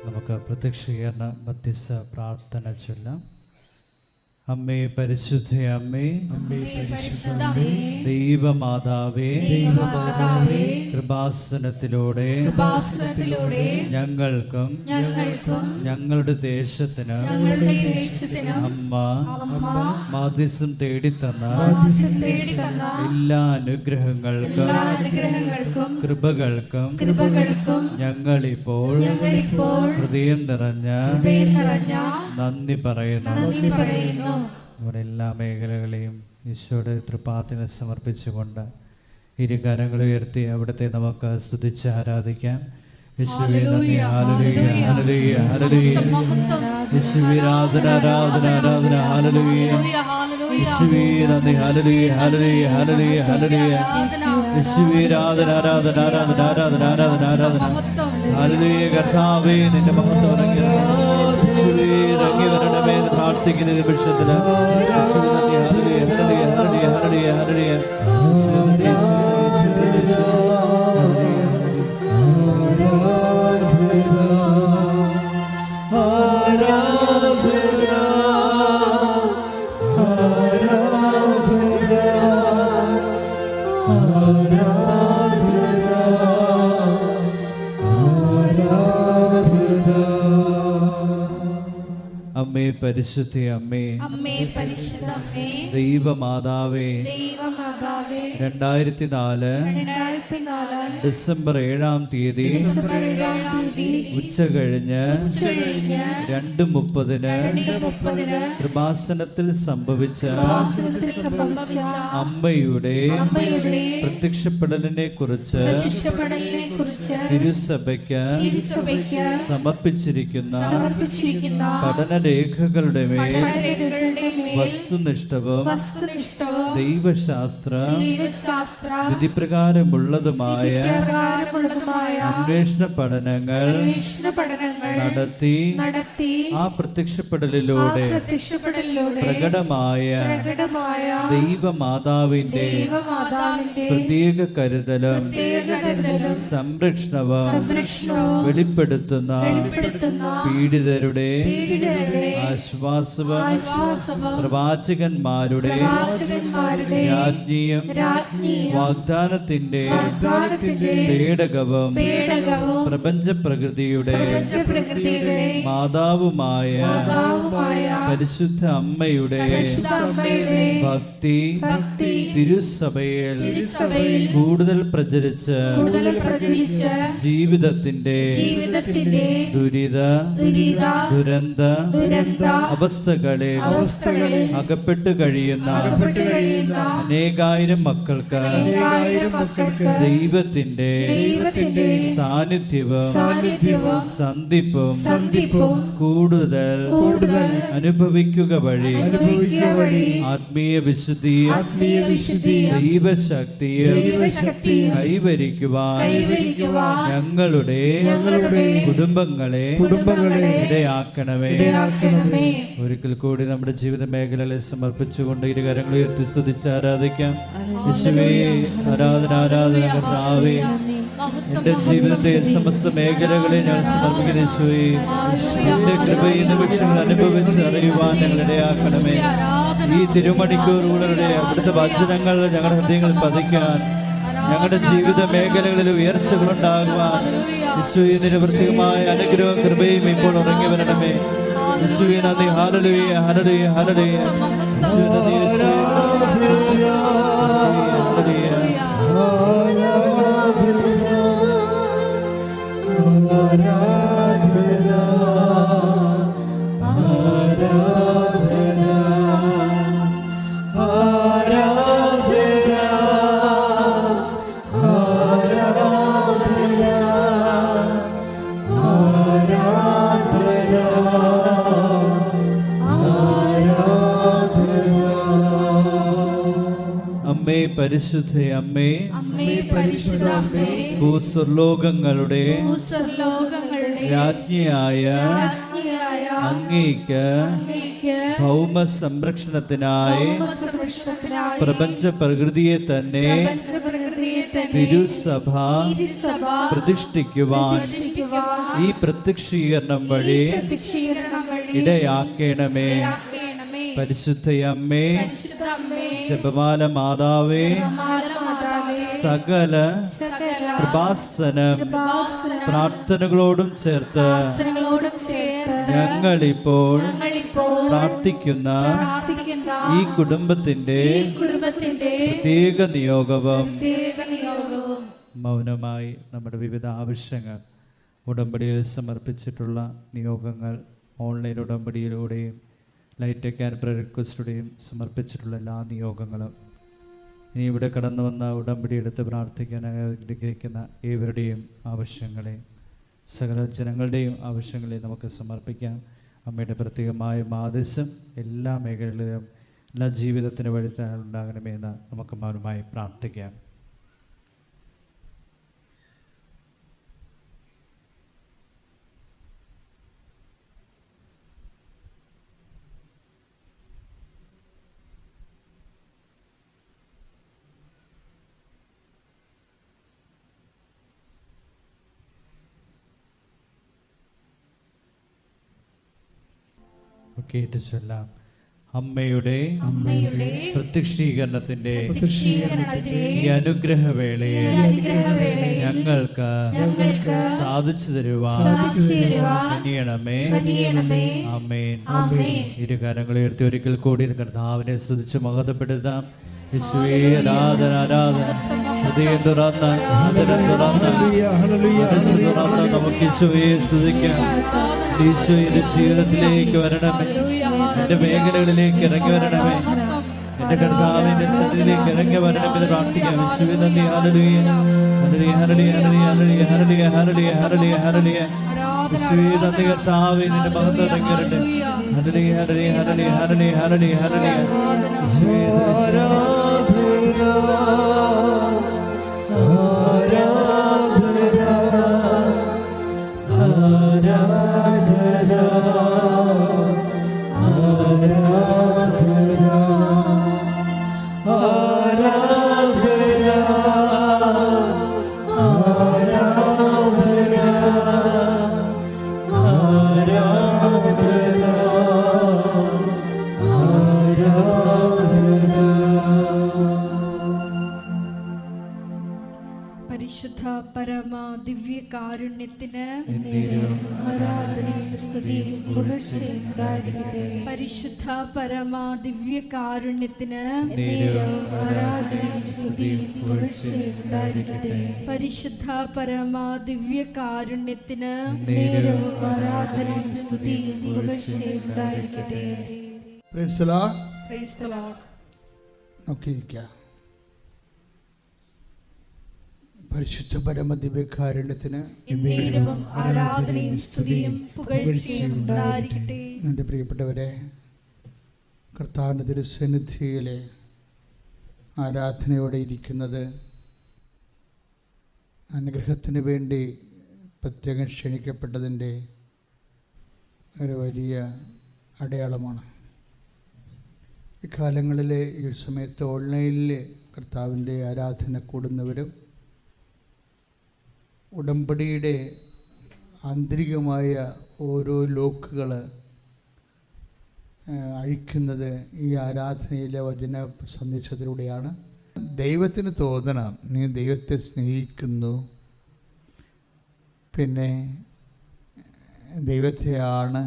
നമുക്ക് പ്രത്യക്ഷീകരണ മധ്യസ്ഥ പ്രാർത്ഥന ചൊല്ലാം. അമ്മേ പരിശുദ്ധ അമ്മേ, ദൈവമാതാവേ, കൃപാസനത്തിലൂടെ ഞങ്ങൾക്കും ഞങ്ങളുടെ ദേശത്തിന് അമ്മ മാധ്യസ്ഥം തേടിത്തന്ന എല്ലാ അനുഗ്രഹങ്ങൾക്കും കൃപകൾക്കും ഞങ്ങളിപ്പോൾ ഹൃദയം നിറഞ്ഞ നന്ദി പറയുന്നു. നമ്മുടെ എല്ലാ മേഖലകളെയും ഈശോയുടെ തൃപ്പാദത്തിൽ സമർപ്പിച്ചുകൊണ്ട് ഇരുകരങ്ങൾ ഉയർത്തി അവിടുത്തെ നമുക്ക് സ്തുതിച്ച് ആരാധിക്കാം. യേശുവേ നന്ദി, ഹല്ലേലൂയ ഹല്ലേലൂയ ഹല്ലേലൂയ. യേശുവേ ആരാധന ആരാധന ആരാധന ഹല്ലേലൂയ. യേശുവേ നന്ദി, ഹല്ലേലൂയ ഹല്ലേലൂയ ഹല്ലേലൂയ ഹല്ലേലൂയ. യേശുവേ ആരാധന ആരാധന ആരാധന ആരാധന ആരാധന ആരാധന ഹല്ലേലൂയ. കർത്താവേ നിന്റെ മഹത്വം ഇറങ്ങി വരണമേ എന്ന് പ്രാർത്ഥിക്കുന്ന നിമിഷത്തിൽ യേശുവേ നന്ദി, hallelujah hallelujah hallelujah hallelujah hallelujah. അമ്മേ പരിശുദ്ധ അമ്മേ, ദൈവമാതാവേ, 2004 ഡിസംബർ 7-ാം തീയതി ഉച്ച കഴിഞ്ഞ് 2:30 കൃപാസനത്തിൽ സംഭവിച്ച അമ്മയുടെ പ്രത്യക്ഷപ്പെടലിനെ കുറിച്ച് തിരുസഭയ്ക്ക് സമർപ്പിച്ചിരിക്കുന്ന പഠനരേഖകളുടെ മേൽ വസ്തുനിഷ്ഠവും ദൈവശാസ്ത്ര വിധിപ്രകാരമുള്ളതുമായ അന്വേഷണ പഠനങ്ങൾ നടത്തി ആ പ്രത്യക്ഷപ്പെടലിലൂടെ പ്രകടമായ ദൈവമാതാവിന്റെ പ്രത്യേക കരുതലും സംരക്ഷണവും വെളിപ്പെടുത്തുന്ന പീഡിതരുടെ ആശ്വാസവും പ്രവാചകന്മാരുടെ രാജ്ഞിയും വാഗ്ദാനത്തിന്റെ പേടകവും പ്രപഞ്ച പ്രകൃതിയുടെ മാതാവുമായ പരിശുദ്ധ അമ്മയുടെ ഭക്തി തിരുസഭയിൽ കൂടുതൽ പ്രചരിച്ച് ജീവിതത്തിന്റെ ദുരിത ദുരന്ത അവസ്ഥകളിൽ അകപ്പെട്ടു കഴിയുന്ന അനേകായിരം മക്കൾക്ക് ദൈവത്തിന്റെ സാന്നിധ്യവും സന്ധിപ്പും കൂടുതൽ അനുഭവിക്കുക വഴി ആത്മീയ വിശുദ്ധിയും ദൈവശക്തിയും കൈവരിക്കുവാൻ ഞങ്ങളുടെ കുടുംബങ്ങളെ ഇടയാക്കണമേ. ഒരിക്കൽ കൂടി നമ്മുടെ ജീവിത മേഖലകളെ സമർപ്പിച്ചുകൊണ്ട് ഇരുകരങ്ങൾ ഉയർത്തി സ്തുതിച്ച് ആരാധിക്കാം. യേശുവേ ആരാധന ആരാധന കർത്താവേ, എന്റെ ജീവിതത്തെ സമസ്ത മേഖലകളെ ഞാൻ സമർപ്പിക്കുന്ന യേശുവേ, എന്റെ കൃപയിൽ നിമിഷങ്ങൾ അനുഭവിച്ച് അറിയുവാൻ ഞങ്ങൾ ഇടയാക്കണമേ. ഈ തിരുമണിക്കൂറുകളുടെ അവിടുത്തെ വചനങ്ങൾ ഞങ്ങളുടെ ഹൃദയങ്ങളിൽ പതിക്കാൻ, ഞങ്ങളുടെ ജീവിത മേഖലകളിൽ ഉയർച്ചകളുണ്ടാകുവാൻ യേശുവേ നിരവൃത്തികമായ അനുഗ്രഹവും കൃപയും ഇപ്പോൾ ഉറങ്ങി വരണമേ. യേശുവേ നന്ദി, ഹല്ലേലൂയ ഹല്ലേലൂയ ഹല്ലേലൂയ. യേശുവേ നന്ദി, യേശുവേ ഹല്ലേലൂയ പരിശുദ്ധ അമ്മേ, ഭൂസ്വർലോകങ്ങളുടെ രാജ്ഞിയായ അങ്ങേക്ക് ഭൗമ സംരക്ഷണത്തിനായി പ്രപഞ്ച പ്രകൃതിയെ തന്നെ തിരുസഭ പ്രതിഷ്ഠിക്കുവാൻ ഈ പ്രത്യക്ഷീകരണം വഴി ഇടയാക്കണമേ. പരിശുദ്ധയമ്മേ, ജപമാല മാതാവേ, സകല കൃപാസനം പ്രാർത്ഥനകളോടും ചേർത്ത് ഞങ്ങളിപ്പോൾ പ്രാർത്ഥിക്കുന്ന ഈ കുടുംബത്തിന്റെ പ്രത്യേക നിയോഗവും മൗനമായി നമ്മുടെ വിവിധ ആവശ്യങ്ങൾ ഉടമ്പടിയിൽ സമർപ്പിച്ചിട്ടുള്ള നിയോഗങ്ങൾ ഓൺലൈൻ ഉടമ്പടിയിലൂടെയും ലൈറ്റ് ക്യാൻപ്ര റിക്വസ്റ്റിലൂടെയും സമർപ്പിച്ചിട്ടുള്ള എല്ലാ നിയോഗങ്ങളും ഇനി ഇവിടെ കടന്നു വന്ന ഉടമ്പടി എടുത്ത് പ്രാർത്ഥിക്കാൻ ആഗ്രഹിക്കുന്ന ഏവരുടെയും ആവശ്യങ്ങളെ, സകല ജനങ്ങളുടെയും ആവശ്യങ്ങളെ നമുക്ക് സമർപ്പിക്കാം. അമ്മയുടെ പ്രത്യേകമായ മാധ്യസ്ഥം എല്ലാ മേഖലകളിലും എല്ലാ ജീവിതത്തിന് വഴിത്താനുണ്ടാകണമെന്ന് നമുക്ക് മൗനമായി പ്രാർത്ഥിക്കാം. കേട്ട് ചൊല്ലാം. അമ്മയുടെ പ്രത്യക്ഷീകരണത്തിന്റെ ഈ അനുഗ്രഹവേളയെ ഞങ്ങൾക്ക് സാധിച്ചു തരുവാൻ കനിയണമേ. ആമേൻ. ഇരുകരങ്ങളെ ഉയർത്തി ഒരിക്കൽ കൂടി കർത്താവിനെ സ്തുതിച്ച് മഹത്വപ്പെടുത്താം. യേശുവേ, ആരാധന ആരാധന. ഹൃദയം തുറന്ന് നമുക്ക് യേശുവേ സ്തുതിക്കാം. ഈശോയുടെ ജീവിതത്തിലേക്ക് വരണമേ, എൻ്റെ മേഖലകളിലേക്ക് ഇറങ്ങി വരണമേ, എൻ്റെ കർത്താവിൻ്റെ സന്നിധിയിലേക്ക് ഇറങ്ങി വരണമെന്ന് പ്രാർത്ഥിക്കാം. യേശുവേ നന്ദി. Hallelujah hallelujah hallelujah hallelujah hallelujah hallelujah hallelujah hallelujah. യേശുവേ നന്ദി കർത്താവേ, നിന്റെ മഹത്വം ഇറങ്ങി വരട്ടെ. Hallelujah hallelujah hallelujah hallelujah hallelujah hallelujah. യേശുവേ പരിശുദ്ധ പരമ ദിവ്യകാരുണ്യത്തിന് ആരാധനയും സ്തുതിയും പുകഴ്ചയും ഉണ്ടായിരിക്കട്ടെ. പരിശുദ്ധ പരമ ദിവ്യകാരുണ്യത്തിന് ആരാധനയും സ്തുതിയും പുകഴ്ചയും ഉണ്ടായിരിക്കട്ടെ. പരിശുദ്ധ പരമ ദിവ്യകാരുണ്യത്തിന് ആരാധനയും സ്തുതിയും പുകഴ്ചയും ഉണ്ടായിരിക്കട്ടെ. Praise the Lord. Praise the Lord. നോക്കിയിരിക്കാം. പരിശുദ്ധ പരമ ദിവ്യകാരുണ്യത്തിന് ആരാധനയും സ്തുതിയും പുകഴ്ചയും ഉണ്ടായിരിക്കട്ടെ. എൻ്റെ പ്രിയപ്പെട്ടവരെ, കർത്താവിൻ്റെ തിരുസന്നിധിയിലെ ആരാധനയോടെ ഇരിക്കുന്നത് അനുഗ്രഹത്തിന് വേണ്ടി പ്രത്യേകം ക്ഷണിക്കപ്പെട്ടതിൻ്റെ ഒരു വലിയ അടയാളമാണ്. ഇക്കാലങ്ങളിൽ ഈ സമയത്ത് ഓൺലൈനിൽ കർത്താവിൻ്റെ ആരാധന കൂടുന്നവരും ഉടമ്പടിയുടെ ആന്തരികമായ ഓരോ ലോക്കുകൾ അഴിക്കുന്നത് ഈ ആരാധനയിലെ വചന സന്ദേശത്തിലൂടെയാണ്. ദൈവത്തിന് തോന്നണം നീ ദൈവത്തെ സ്നേഹിക്കുന്നു, പിന്നെ ദൈവത്തെയാണ്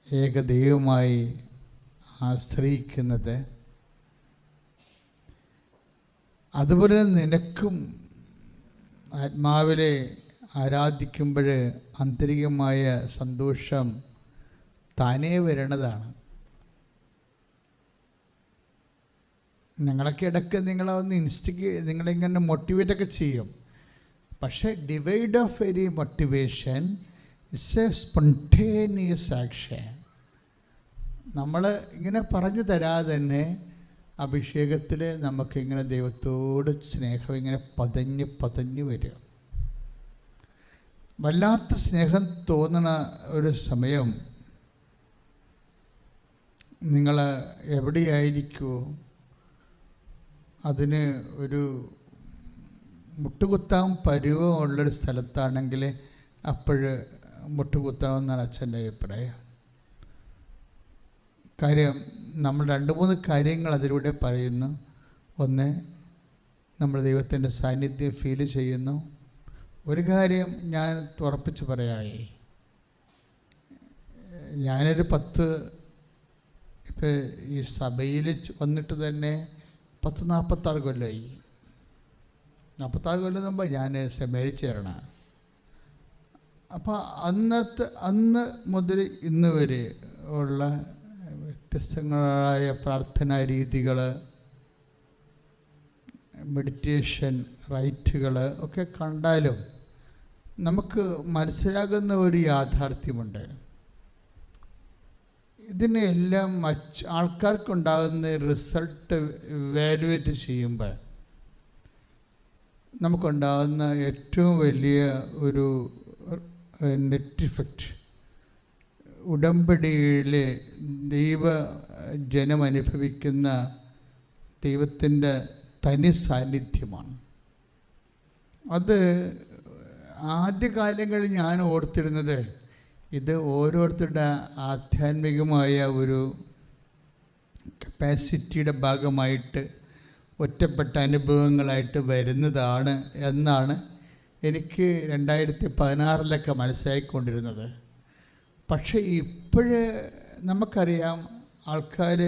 ഏകദൈവമായി ആശ്രയിക്കുന്നത്. അതുപോലെ നിനക്കും ആത്മാവിലെ ആരാധിക്കുമ്പോൾ ആന്തരികമായ സന്തോഷം താനേ വരണതാണ്. ഞങ്ങളൊക്കെ ഇടയ്ക്ക് നിങ്ങളൊന്ന് നിങ്ങളിങ്ങനെ മോട്ടിവേറ്റൊക്കെ ചെയ്യും. പക്ഷേ divide of any motivation it's A spontaneous action. നമ്മൾ ഇങ്ങനെ പറഞ്ഞു തരാതെ തന്നെ അഭിഷേകത്തിൽ നമുക്കിങ്ങനെ ദൈവത്തോട് സ്നേഹം ഇങ്ങനെ പതഞ്ഞ് വരിക. വല്ലാത്ത സ്നേഹം തോന്നുന്ന ഒരു സമയം നിങ്ങൾ എവിടെയായിരിക്കുമോ, അതിന് ഒരു മുട്ടുകുത്താൻ പരുവമുള്ളൊരു സ്ഥലത്താണെങ്കിൽ അപ്പോൾ മുട്ടുകുത്തണമെന്നാണ് അച്ഛൻ്റെ അഭിപ്രായം. കാര്യം നമ്മൾ 2-3 കാര്യങ്ങൾ അതിലൂടെ പറയുന്നു. ഒന്ന്, നമ്മൾ ദൈവത്തിൻ്റെ സാന്നിധ്യം ഫീൽ ചെയ്യുന്നു. ഒരു കാര്യം ഞാൻ ഉറപ്പിച്ച് പറയായി, ഞാനൊരു 10 ഇപ്പോൾ ഈ സഭയിൽ വന്നിട്ട് തന്നെ 46 കൊല്ലമായി. 46 കൊല്ലം മുമ്പ് ഞാൻ സെമിനാരിൽ ചേരണം. അപ്പോൾ അന്ന് മുതൽ ഇന്ന് വരെ ഉള്ള വ്യത്യസ്തങ്ങളായ പ്രാർത്ഥനാ രീതികൾ, മെഡിറ്റേഷൻ റൈറ്റുകൾ ഒക്കെ കണ്ടാലും നമുക്ക് മനസ്സിലാകുന്ന ഒരു യാഥാർത്ഥ്യമുണ്ട്. ഇതിനെല്ലാം ആൾക്കാർക്കുണ്ടാകുന്ന റിസൾട്ട് വാലുവേറ്റ് ചെയ്യുമ്പോൾ നമുക്കുണ്ടാകുന്ന ഏറ്റവും വലിയ ഒരു നെറ്റ് ഇഫക്റ്റ് ഉടമ്പടിയിലെ ജനം അനുഭവിക്കുന്ന ദൈവത്തിൻ്റെ തനി സാന്നിധ്യമാണ്. അത് ആദ്യകാലങ്ങളിൽ ഞാൻ ഓർത്തിരുന്നത് ഇത് ഓരോരുത്തരുടെ ആധ്യാത്മികമായ ഒരു കപ്പാസിറ്റിയുടെ ഭാഗമായിട്ട് ഒറ്റപ്പെട്ട അനുഭവങ്ങളായിട്ട് വരുന്നതാണ് എന്നാണ് എനിക്ക് 2016 മനസ്സിലാക്കിക്കൊണ്ടിരുന്നത്. പക്ഷേ ഇപ്പോഴ് നമുക്കറിയാം, ആൾക്കാർ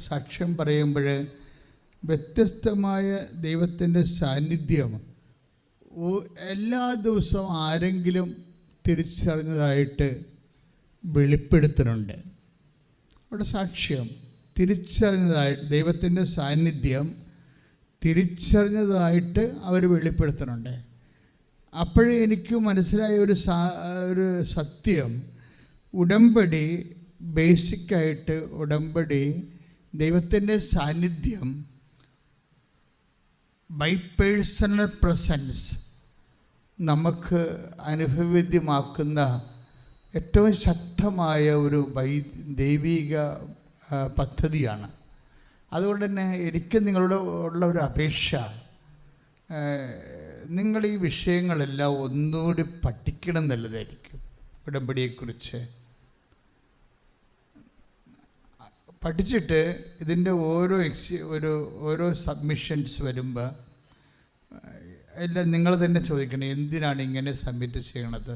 സാക്ഷ്യം പറയുമ്പോൾ വ്യത്യസ്തമായ ദൈവത്തിൻ്റെ സാന്നിധ്യം എല്ലാ ദിവസവും ആരെങ്കിലും തിരിച്ചറിഞ്ഞതായിട്ട് വെളിപ്പെടുത്തുന്നുണ്ട്. അവിടെ സാക്ഷ്യം തിരിച്ചറിഞ്ഞതായിട്ട് ദൈവത്തിൻ്റെ സാന്നിധ്യം തിരിച്ചറിഞ്ഞതായിട്ട് അവർ വെളിപ്പെടുത്തുന്നുണ്ട്. അപ്പോഴേ എനിക്ക് മനസ്സിലായ ഒരു സത്യം, ഉടമ്പടി ബേസിക്കായിട്ട് ഉടമ്പടി ദൈവത്തിൻ്റെ സാന്നിധ്യം ബൈ പേഴ്സണൽ പ്രസൻസ് നമുക്ക് അനുഭവവേദ്യമാക്കുന്ന ഏറ്റവും ശക്തമായ ഒരു ദൈവിക പദ്ധതിയാണ്. അതുകൊണ്ട് തന്നെ എനിക്ക് നിങ്ങളോട് ഉള്ള ഒരു അപേക്ഷ, നിങ്ങൾ ഈ വിഷയങ്ങളെല്ലാം ഒന്നുകൂടി പഠിക്കണം എന്നുള്ളതായിരിക്കും. ഉടമ്പടിയെക്കുറിച്ച് പഠിച്ചിട്ട് ഇതിൻ്റെ ഓരോ സബ്മിഷൻസ് വരുമ്പോൾ എല്ലാം നിങ്ങൾ തന്നെ ചോദിക്കണം, എന്തിനാണ് ഇങ്ങനെ സബ്മിറ്റ് ചെയ്യണത്,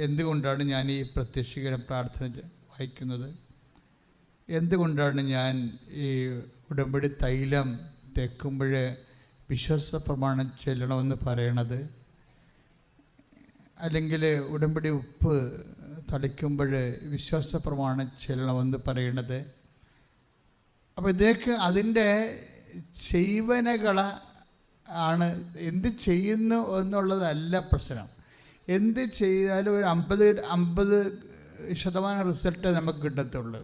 എന്തുകൊണ്ടാണ് ഞാൻ ഈ പ്രത്യക്ഷീകരണ പ്രാർത്ഥന വായിക്കുന്നത്, എന്തുകൊണ്ടാണ് ഞാൻ ഈ ഉടമ്പടി തൈലം തേക്കുമ്പോൾ വിശ്വാസ പ്രമാണം ചെല്ലണമെന്ന് പറയണത്, അല്ലെങ്കിൽ ഉടമ്പടി ഉപ്പ് തളിക്കുമ്പോൾ വിശ്വാസ പ്രമാണം ചെല്ലണമെന്ന് പറയണത്. അപ്പോൾ ഇതൊക്കെ അതിൻ്റെ ചെയ്വനകൾ ആണ്. എന്ത് ചെയ്യുന്നു എന്നുള്ളതല്ല പ്രശ്നം. എന്ത് ചെയ്താലും ഒരു 50% റിസൾട്ട് നമുക്ക് കിട്ടത്തുള്ളൂ.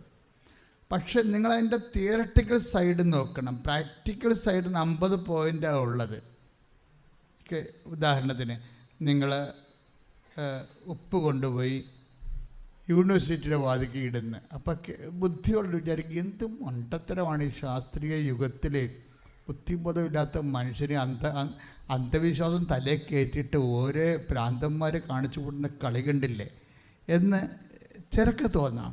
പക്ഷെ നിങ്ങളതിൻ്റെ തിയററ്റിക്കൽ സൈഡ് നോക്കണം. പ്രാക്ടിക്കൽ സൈഡിന് 50 പോയിൻ്റാണ് ഉള്ളത്. ഉദാഹരണത്തിന് നിങ്ങൾ ഉപ്പ് കൊണ്ടുപോയി യൂണിവേഴ്സിറ്റിയുടെ വാതിക്ക് ഇടുന്നു. അപ്പം ബുദ്ധിയോട് വിചാരിക്കും, എന്ത് മണ്ടത്തരമാണ് ഈ ശാസ്ത്രീയ യുഗത്തിൽ ബുദ്ധിബോധമില്ലാത്ത മനുഷ്യനെ അന്ധവിശ്വാസം തലേ കയറ്റിയിട്ട് ഓരോ ഭ്രാന്തന്മാരെ കാണിച്ചു കൂടുന്ന കളി കണ്ടില്ലേ എന്ന് ചിലക്ക് തോന്നാം.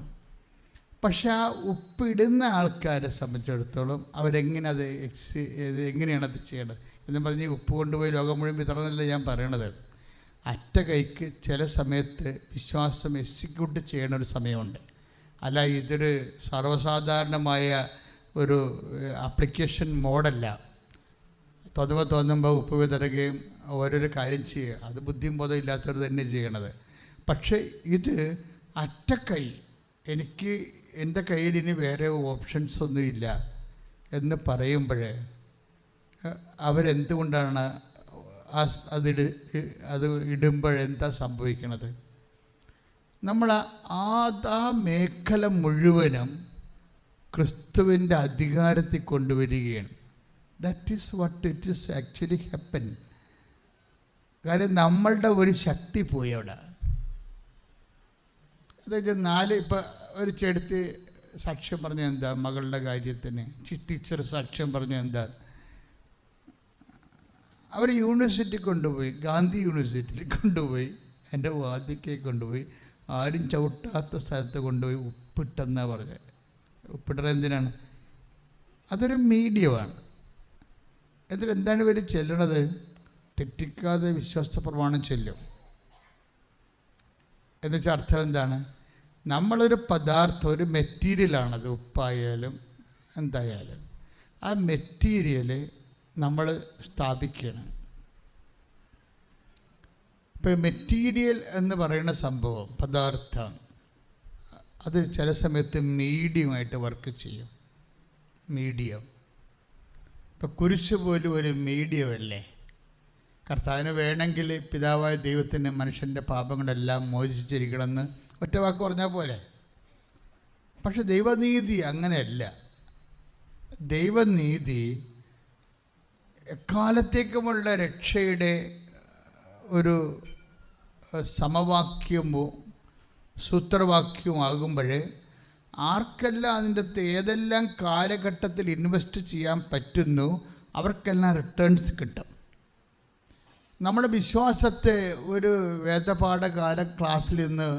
പക്ഷെ ആ ഉപ്പിടുന്ന ആൾക്കാരെ സംബന്ധിച്ചിടത്തോളം എങ്ങനെയാണത് ചെയ്യേണ്ടത് എന്ന് പറഞ്ഞ് ഉപ്പ് കൊണ്ടുപോയി ലോകം മുഴുവൻ വിതറണമെന്നല്ല ഞാൻ പറയണത്. അറ്റ കൈക്ക് ചില സമയത്ത് വിശ്വാസം എക്സിക്യൂട്ട് ചെയ്യണ ഒരു സമയമുണ്ട്. അല്ല, ഇതൊരു സർവ്വസാധാരണമായ ഒരു ആപ്ലിക്കേഷൻ മോഡല്ല. തോന്നുമ്പോൾ ഉപ്പ് വിതറുകയും ഓരോരോ കാര്യം ചെയ്യുക, അത് ബുദ്ധിയും ബോധം ഇല്ലാത്തവർ തന്നെ ചെയ്യണത്. പക്ഷേ ഇത് അറ്റക്കൈ, എൻ്റെ കയ്യിൽ ഇനി വേറെ ഓപ്ഷൻസ് ഒന്നുമില്ല എന്ന് പറയുമ്പോൾ അവരെന്തുകൊണ്ടാണ് അത് ഇടുമ്പോഴെന്താ സംഭവിക്കണത്? നമ്മൾ ആ മേഖല മുഴുവനും ക്രിസ്തുവിൻ്റെ അധികാരത്തിൽ കൊണ്ടുവരികയാണ്. That is what it is actually happen. കാര്യം നമ്മളുടെ ഒരു ശക്തി പോയി അവിടെ. അതായത് ഇപ്പം ഒരു ചെടുത്ത് സാക്ഷ്യം പറഞ്ഞ എന്താ, മകളുടെ കാര്യത്തിന് ടീച്ചർ സാക്ഷ്യം പറഞ്ഞ എന്താ, അവർ യൂണിവേഴ്സിറ്റി കൊണ്ടുപോയി, ഗാന്ധി യൂണിവേഴ്സിറ്റിയിൽ കൊണ്ടുപോയി, എൻ്റെ വാദിക്കെ കൊണ്ടുപോയി, ആരും ചവിട്ടാത്ത സ്ഥലത്ത് കൊണ്ടുപോയി ഉപ്പിട്ടെന്നാണ് പറഞ്ഞത്. ഉപ്പിട്ടത് എന്തിനാണ്? അതൊരു മീഡിയമാണ്. എന്നിട്ട് എന്താണ് ഇവർ ചെല്ലണത്? തെറ്റിക്കാതെ വിശ്വാസ പ്രമാണം ചെല്ലും. എന്നുവെച്ചാൽ അർത്ഥം എന്താണ്? നമ്മളൊരു പദാർത്ഥം, ഒരു മെറ്റീരിയലാണത്, ഉപ്പായാലും എന്തായാലും. ആ മെറ്റീരിയൽ നമ്മൾ സ്ഥാപിക്കണം. ഇപ്പോൾ മെറ്റീരിയൽ എന്ന് പറയുന്ന സംഭവം, പദാർത്ഥം, അത് ചില സമയത്ത് മീഡിയമായിട്ട് വർക്ക് ചെയ്യും. മീഡിയം. ഇപ്പോൾ കുരിശ് പോലും ഒരു മീഡിയമല്ലേ? കർത്താവിന് വേണമെങ്കിൽ പിതാവായ ദൈവത്തിന് മനുഷ്യൻ്റെ പാപങ്ങളെല്ലാം മോചിച്ചിരിക്കണമെന്ന് ഒറ്റ വാക്ക് പറഞ്ഞാൽ പോലെ. പക്ഷെ ദൈവനീതി അങ്ങനെയല്ല. ദൈവനീതി എക്കാലത്തേക്കുമുള്ള രക്ഷയുടെ ഒരു സമവാക്യമോ സൂത്രവാക്യമാകുമ്പോൾ ആർക്കെല്ലാം അതിൻ്റെ അകത്ത് ഏതെല്ലാം കാലഘട്ടത്തിൽ ഇൻവെസ്റ്റ് ചെയ്യാൻ പറ്റുന്നു അവർക്കെല്ലാം റിട്ടേൺസ് കിട്ടും. നമ്മുടെ വിശ്വാസത്തെ ഒരു വേദപാഠകാല ക്ലാസ്സിൽ നിന്ന്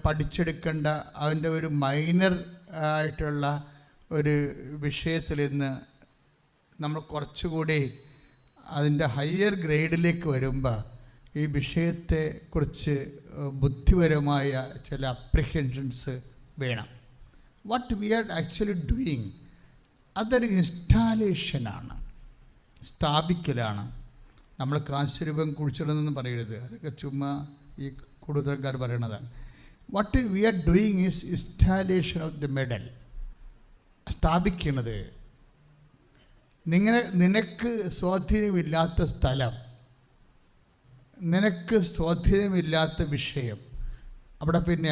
പഠിച്ചെടുക്കേണ്ട അതിൻ്റെ ഒരു മൈനർ ആയിട്ടുള്ള ഒരു വിഷയത്തിൽ നിന്ന് നമ്മൾ കുറച്ചുകൂടി അതിൻ്റെ ഹയർ ഗ്രേഡിലേക്ക് വരുമ്പോൾ ഈ വിഷയത്തെക്കുറിച്ച് ബുദ്ധിപരമായ ചില അപ്രിഹെൻഷൻസ് വേണം. What we are actually doing, അതൊരു ഇൻസ്റ്റാലേഷനാണ്, സ്ഥാപിക്കലാണ്. നമ്മൾ ക്രാശരൂപം കുഴിച്ചിടുന്നെന്ന് പറയരുത്, അതൊക്കെ ചുമ്മാ ഈ കൂടുതൽക്കാർ പറയണതാണ്. What we are doing is installation of the medal. സ്ഥാപിക്കുന്നത് നിനക്ക് സ്വാധീനമില്ലാത്ത സ്ഥലം, നിനക്ക് സ്വാധീനമില്ലാത്ത വിഷയം, അവിടെ പിന്നെ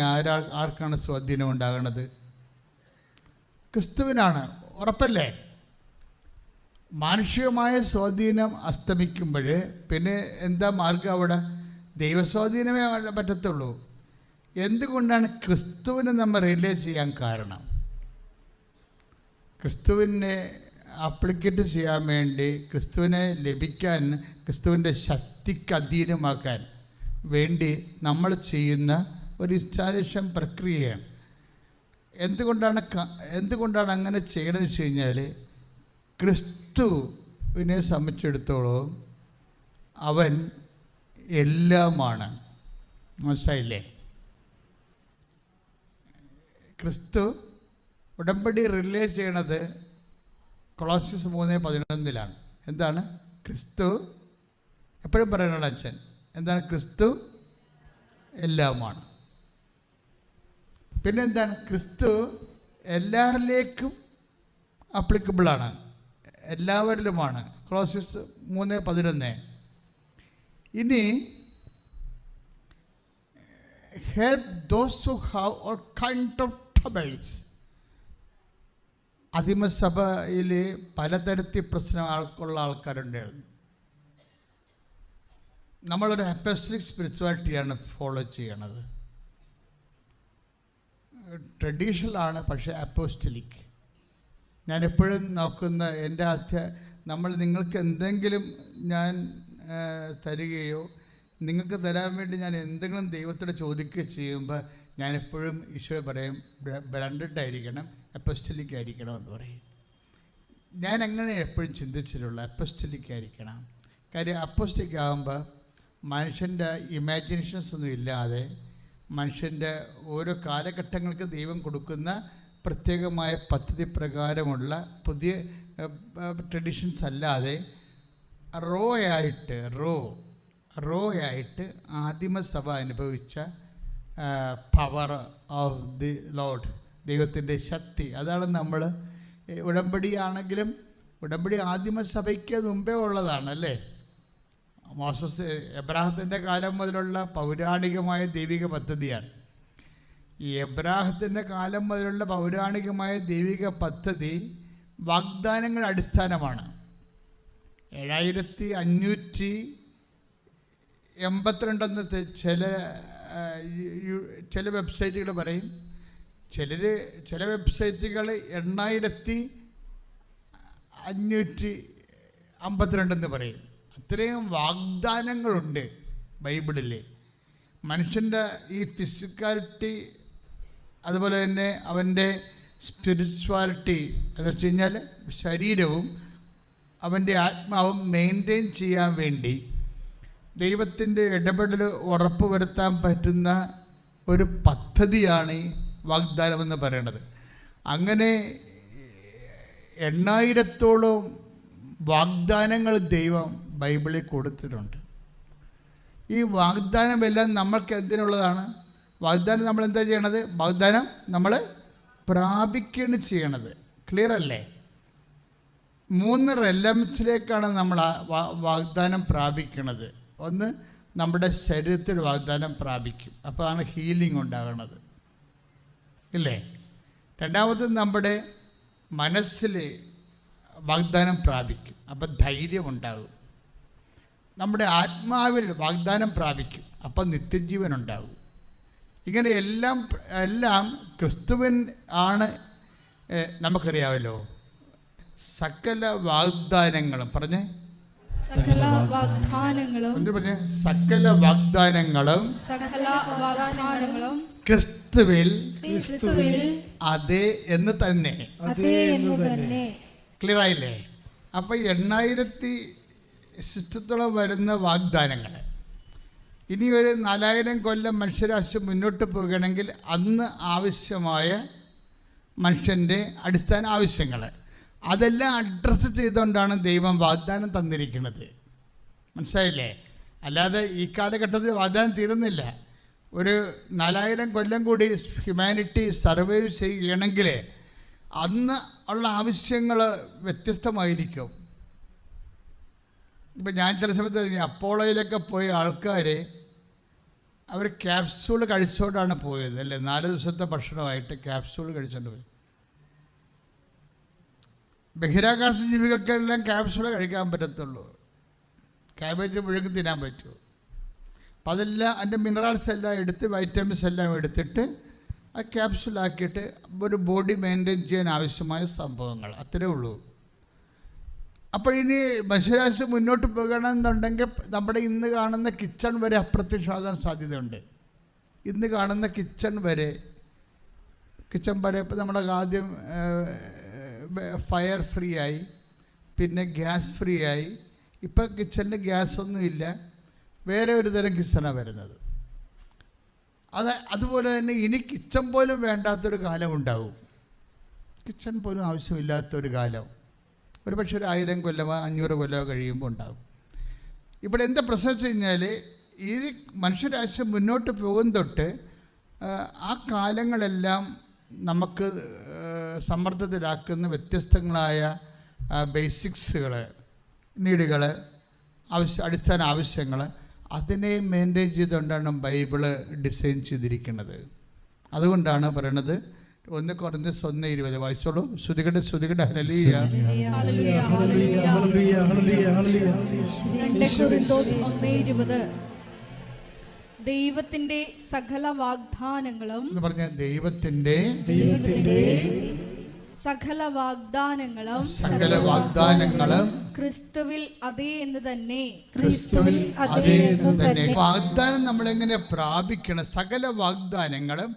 ആർക്കാണ് സ്വാധീനം ഉണ്ടാകുന്നത്? ക്രിസ്തുവിനാണ്. ഉറപ്പല്ലേ? മാനുഷികമായ സ്വാധീനം അസ്തമിക്കുമ്പോൾ പിന്നെ എന്താ മാർഗം? അവിടെ ദൈവസ്വാധീനമേ പറ്റത്തുള്ളൂ. എന്തുകൊണ്ടാണ് ക്രിസ്തുവിനെ നമ്മൾ റിയലൈസ് ചെയ്യാൻ കാരണം? ക്രിസ്തുവിനെ അപ്ലിക്കേറ്റ് ചെയ്യാൻ വേണ്ടി, ക്രിസ്തുവിനെ ലഭിക്കാൻ, ക്രിസ്തുവിൻ്റെ ശക്തിക്ക് അധീനമാക്കാൻ വേണ്ടി നമ്മൾ ചെയ്യുന്ന ഒരു ഇൻസ്റ്റാലേഷൻ പ്രക്രിയയാണ്. എന്തുകൊണ്ടാണ് അങ്ങനെ ചെയ്യണമെന്ന് വെച്ച് കഴിഞ്ഞാൽ, ക്രിസ്തുവിനെ സംബന്ധിച്ചിടത്തോളം അവൻ എല്ലാമാണ്. മനസ്സിലായില്ലേ? ക്രിസ്തു ഉടമ്പടി റിലീസ് ചെയ്യണത് കൊളോസ്യസ് 3:11 എന്താണ്? ക്രിസ്തു, എപ്പോഴും പറയണ അച്ഛൻ എന്താണ്? ക്രിസ്തു എല്ലാമാണ്. പിന്നെ എന്താണ്? ക്രിസ്തു എല്ലാവരിലേക്കും അപ്ലിക്കബിളാണ്, എല്ലാവരിലുമാണ്. കൊളോസ്യസ് 3:11. ഇനി help those who have all kind of troubles. ആദിമസഭയിൽ പലതരത്തിൽ പ്രശ്നമുള്ള ആൾക്കാരുണ്ടായിരുന്നു. നമ്മളൊരു അപ്പോസ്റ്റലിക് സ്പിരിച്വാലിറ്റിയാണ് ഫോളോ ചെയ്യണത്. ട്രഡീഷണലാണ്, പക്ഷേ അപ്പോസ്റ്റലിക്. ഞാൻ എപ്പോഴും നോക്കുന്ന എൻ്റെ നമ്മൾ നിങ്ങൾക്ക് എന്തെങ്കിലും ഞാൻ തരികയോ നിങ്ങൾക്ക് തരാൻ വേണ്ടി ഞാൻ എന്തെങ്കിലും ദൈവത്തോട് ചോദിക്കുകയോ ചെയ്യുമ്പോൾ ഞാൻ എപ്പോഴും ഈശോയെ പറയും, ബ്രാൻഡഡ് ആയിരിക്കണം, അപ്പോസ്റ്റലിക് ആയിരിക്കണം എന്ന് പറയും. ഞാൻ അങ്ങനെ എപ്പോഴും ചിന്തിച്ചിട്ടുള്ള അപ്പോസ്റ്റലിക് ആയിരിക്കണം. കാര്യം അപ്പോസ്റ്റലിക് ആകുമ്പോൾ മനുഷ്യൻ്റെ ഇമാജിനേഷൻസ് ഒന്നും ഇല്ലാതെ, മനുഷ്യൻ്റെ ഓരോ കാലഘട്ടങ്ങൾക്ക് ദൈവം കൊടുക്കുന്ന പ്രത്യേകമായ പദ്ധതി പ്രകാരമുള്ള പുതിയ ട്രഡീഷൻസ് അല്ലാതെ റോ ആയിട്ട് ആദിമസഭ അനുഭവിച്ച പവർ ഓഫ് ദി ലോഡ്, ദൈവത്തിൻ്റെ ശക്തി. അതാണ് നമ്മൾ ഉടമ്പടിയാണെങ്കിലും, ഉടമ്പടി ആദിമസഭയ്ക്ക് മുമ്പേ ഉള്ളതാണ് അല്ലേ? മോസസ് എബ്രാഹത്തിൻ്റെ കാലം മുതലുള്ള പൗരാണികമായ ദൈവിക പദ്ധതിയാണ്. ഈ എബ്രാഹത്തിൻ്റെ കാലം മുതലുള്ള പൗരാണികമായ ദൈവിക പദ്ധതി വാഗ്ദാനങ്ങളുടെ അടിസ്ഥാനമാണ്. 7582 ചില വെബ്സൈറ്റുകൾ പറയും, ചില വെബ്സൈറ്റുകൾ 8552 പറയും. അത്രയും വാഗ്ദാനങ്ങളുണ്ട് ബൈബിളിൽ. മനുഷ്യൻ്റെ ഈ ഫിസിക്കാലിറ്റി, അതുപോലെ തന്നെ അവൻ്റെ സ്പിരിച്വാലിറ്റി എന്ന് വെച്ച് കഴിഞ്ഞാൽ ശരീരവും അവൻ്റെ ആത്മാവും മെയിൻറ്റെയിൻ ചെയ്യാൻ വേണ്ടി ദൈവത്തിൻ്റെ ഇടപെടൽ ഉറപ്പുവരുത്താൻ പറ്റുന്ന ഒരു പദ്ധതിയാണ് ഈ വാഗ്ദാനമെന്ന് പറയുന്നത്. അങ്ങനെ 8000-ഓളം വാഗ്ദാനങ്ങൾ ദൈവം ബൈബിളിൽ കൊടുത്തിട്ടുണ്ട്. ഈ വാഗ്ദാനമെല്ലാം നമ്മൾക്ക് എന്തിനുള്ളതാണ്? വാഗ്ദാനം നമ്മൾ എന്താ ചെയ്യണത്? വാഗ്ദാനം നമ്മൾ പ്രാപിക്കുകയാണ് ചെയ്യണത്. ക്ലിയർ അല്ലേ? 3 റെലംസിലേക്കാണ് നമ്മൾ വാഗ്ദാനം പ്രാപിക്കണത്. ഒന്ന്, നമ്മുടെ ശരീരത്തിൽ വാഗ്ദാനം പ്രാപിക്കും, അപ്പോൾ ആണ് ഹീലിംഗ് ഉണ്ടാകുന്നത്, ഇല്ലേ? രണ്ടാമത് നമ്മുടെ മനസ്സിൽ വാഗ്ദാനം പ്രാപിക്കും, അപ്പം ധൈര്യം ഉണ്ടാകും. നമ്മുടെ ആത്മാവിൽ വാഗ്ദാനം പ്രാപിക്കും, അപ്പം നിത്യജീവൻ ഉണ്ടാകും. ഇങ്ങനെ എല്ലാം ക്രിസ്തുവിൻ ആണ്. നമുക്കറിയാമല്ലോ, സകല വാഗ്ദാനങ്ങളും പറഞ്ഞേ, സകല വാഗ്ദാനങ്ങളും, പറഞ്ഞേ, സകല വാഗ്ദാനങ്ങളും ക്രിസ്തുവിൽ അതേ എന്ന് തന്നെ. ക്ലിയർ ആയില്ലേ? അപ്പം 8000 വരുന്ന വാഗ്ദാനങ്ങൾ ഇനി ഒരു 4000 കൊല്ലം മനുഷ്യരാശി മുന്നോട്ട് പോകുകയാണെങ്കിൽ അന്ന് ആവശ്യമായ മനുഷ്യൻ്റെ അടിസ്ഥാന ആവശ്യങ്ങൾ അതെല്ലാം അഡ്രസ്സ് ചെയ്തുകൊണ്ടാണ് ദൈവം വാഗ്ദാനം തന്നിരിക്കുന്നത്. മനസ്സിലായില്ലേ? അല്ലാതെ ഈ കാലഘട്ടത്തിൽ വാഗ്ദാനം തീരുന്നില്ല. ഒരു 4000 കൊല്ലം കൂടി ഹ്യൂമാനിറ്റി സർവൈവ് ചെയ്യുകയാണെങ്കിൽ അന്ന് ഉള്ള ആവശ്യങ്ങൾ വ്യത്യസ്തമായിരിക്കും. ഇപ്പം ഞാൻ ചില സമയത്ത് അപ്പോളോയിലൊക്കെ പോയ ആൾക്കാർ അവർ ക്യാപ്സ്യൂൾ കഴിച്ചുകൊണ്ടാണ് പോയത്, അല്ലേ? 4 ദിവസത്തെ ഭക്ഷണമായിട്ട് ക്യാപ്സ്യൂൾ കഴിച്ചുകൊണ്ട് പോയി. ബഹിരാകാശ ജീവികൾക്കെല്ലാം ക്യാപ്സ്യൂൾ കഴിക്കാൻ പറ്റത്തുള്ളൂ, ക്യാബേജ് മുഴുവൻ തിന്നാൻ പറ്റുമോ? അപ്പം അതെല്ലാം അതിൻ്റെ മിനറൽസ് എല്ലാം എടുത്ത് വൈറ്റമിൻസ് എല്ലാം എടുത്തിട്ട് ആ ക്യാപ്സ്യൂളാക്കിയിട്ട് ഒരു ബോഡി മെയിൻറ്റെയിൻ ചെയ്യാൻ ആവശ്യമായ സംഭവങ്ങൾ, അത്രേ ഉള്ളൂ. അപ്പോൾ ഇനി മനുഷ്യരാശി മുന്നോട്ട് പോകണമെന്നുണ്ടെങ്കിൽ നമ്മുടെ ഇന്ന് കാണുന്ന കിച്ചൺ വരെ അപ്രത്യക്ഷമാകാൻ സാധ്യതയുണ്ട്. ഇന്ന് കാണുന്ന കിച്ചൺ വരെ ഇപ്പോൾ നമ്മുടെ ആദ്യം ഫയർ ഫ്രീ ആയി, പിന്നെ ഗ്യാസ് ഫ്രീ ആയി. ഇപ്പം കിച്ചണിൽ ഗ്യാസൊന്നുമില്ല, വേറെ ഒരു തരം കിച്ചണാണ് വരുന്നത്. അതുപോലെ തന്നെ ഇനി കിച്ചൺ പോലും വേണ്ടാത്തൊരു കാലം ഉണ്ടാവും. കിച്ചൺ പോലും ആവശ്യമില്ലാത്തൊരു കാലം ഒരു പക്ഷേ 1000 കൊല്ലമോ 500 കൊല്ലമോ കഴിയുമ്പോൾ ഉണ്ടാകും. ഇവിടെ എന്താ പ്രശ്നം വെച്ച് കഴിഞ്ഞാൽ ഈ മനുഷ്യരാശി മുന്നോട്ട് പോകും തൊട്ട് ആ കാലങ്ങളെല്ലാം നമുക്ക് സമ്മർദ്ദത്തിലാക്കുന്ന വ്യത്യസ്തങ്ങളായ ബേസിക്സുകൾ, നീഡുകൾ, അടിസ്ഥാന ആവശ്യങ്ങൾ അതിനെ മെയിൻറ്റെയിൻ ചെയ്തുകൊണ്ടാണ് ബൈബിള് ഡിസൈൻ ചെയ്തിരിക്കുന്നത്. അതുകൊണ്ടാണ് പറയണത് 1 കൊരിന്ത്യർ 1:20 വായിച്ചോളൂ. ശ്രുതികട്ടെ ശ്രുതികട്ടെ ഹല്ലേലൂയ. 1:20 ദൈവത്തിന്റെ സകല വാഗ്ദാനങ്ങളും എന്ന് പറഞ്ഞ ദൈവത്തിന്റെ സകല വാഗ്ദാനങ്ങളും ക്രിസ്തുവിൽ അതേ എന്ന് തന്നെ. വാഗ്ദാനം നമ്മളെങ്ങനെ പ്രാപിക്കണം? സകല വാഗ്ദാനങ്ങളും